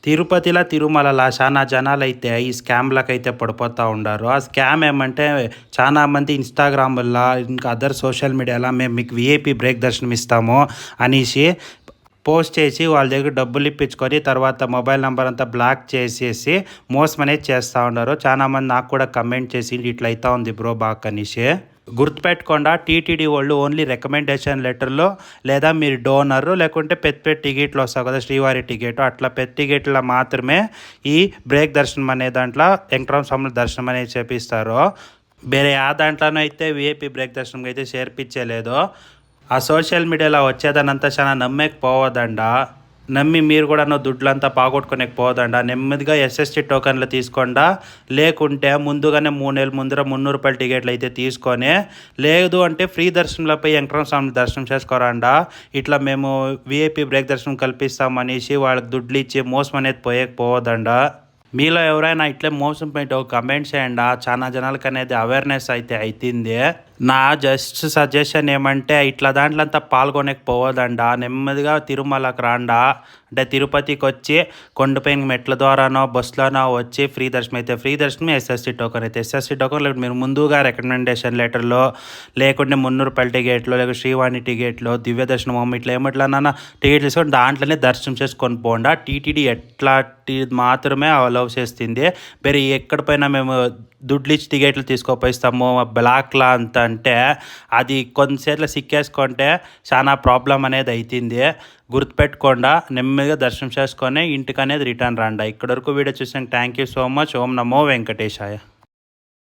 తిరుపతిలో తిరుమలలో చాలా జనాలైతే ఈ స్కామ్లకైతే పడిపోతూ ఉండారు. ఆ స్కామ్ ఏమంటే చాలా మంది ఇన్‌స్టాగ్రామ్‌లో ఇంకా అదర్ సోషల్ మీడియాలో మేము మీకు వీఐపీ బ్రేక్ దర్శనం ఇస్తాము అనేసి పోస్ట్ చేసి వాళ్ళ దగ్గర డబ్బులు ఇప్పించుకొని తర్వాత మొబైల్ నెంబర్ అంతా బ్లాక్ చేసేసి మోసం అనేది చేస్తూ ఉన్నారు. చాలా మంది నాకు కూడా కమెంట్ చేసి ఇట్లా అవుతా ఉంది బ్రో బాక్ అనేసి. గుర్తుపెట్టుకుండా టీటీడీ వాళ్ళు ఓన్లీ రికమెండేషన్ లెటర్లో లేదా మీరు డోనర్ లేకుంటే పెద్ద టికెట్లు వస్తాయి కదా శ్రీవారి టికెట్ అట్లా పెద్ద టికెట్లో మాత్రమే ఈ బ్రేక్ దర్శనం అనే దాంట్లో వెంకటరామ స్వామి దర్శనం అనేది చేపిస్తారు. వేరే ఆ దాంట్లోనైతే విఐపి బ్రేక్ దర్శనం అయితే చేర్పించలేదు. ఆ సోషల్ మీడియాలో వచ్చేదానంతా చాలా నమ్మకపోవద్దండ. నమ్మి మీరు కూడా దుడ్లంతా పోగొట్టుకోలేకపోవద్దండ. నెమ్మదిగా ఎస్ఎస్టీ టోకన్లు తీసుకోండా, లేకుంటే ముందుగానే 3 నెలల ముందర 300 రూపాయల టికెట్లు అయితే తీసుకొని, లేదు అంటే ఫ్రీ దర్శనంలోపై వెంకటరామ స్వామి దర్శనం చేసుకోరండా. ఇట్లా మేము విఐపి బ్రేక్ దర్శనం కల్పిస్తామనేసి వాళ్ళకి దుడ్లు ఇచ్చి మోసం అనేది పోవద్దండ. మీలో ఎవరైనా ఇట్లే మోసం పోయి ఒక కమెంట్ చేయండి. చాలా జనాలకి అనేది అవేర్నెస్ అయితే అవుతుంది. నా జస్ట్ సజెషన్ ఏమంటే ఇట్లా దాంట్లో అంతా పాల్గొనకపోవద్దండ. నెమ్మదిగా తిరుమలకు రాండా. అంటే తిరుపతికి వచ్చి కొండపైన మెట్ల ద్వారానో బస్సులోనో వచ్చి ఫ్రీ దర్శనం అయితే ఫ్రీ దర్శనం, ఎస్ఎస్టీ టోకన్ అయితే ఎస్ఎస్టీ టోకన్, లేకపోతే మీరు ముందుగా రికమెండేషన్ లెటర్లో లేకుంటే 300 రూపాయల టికెట్లో లేకపోతే శ్రీవాణి టికెట్లో దివ్య దర్శనం హోమ్ ఇట్లా ఏమట్లన్నా టికెట్ తీసుకొని దాంట్లోనే దర్శనం చేసుకొని పోండా. టీటీడీ ఎట్లాంటి మాత్రమే అలౌ చేస్తుంది. వేరే ఎక్కడ పైన మేము దుడ్లు ఇచ్చి టికెట్లు తీసుకోపోయిస్తాము బ్లాక్లా అంత అంటే అది కొంతసేపులో సిక్కేసుకుంటే చాలా ప్రాబ్లం అనేది అవుతుంది. గుర్తుపెట్టుకోండా. నెమ్మదిగా దర్శనం చేసుకొని ఇంటికి అనేది రిటర్న్ రండి. ఇక్కడ వరకు వీడియో చూసాక thank you so much. Om Namo Venkatesaya.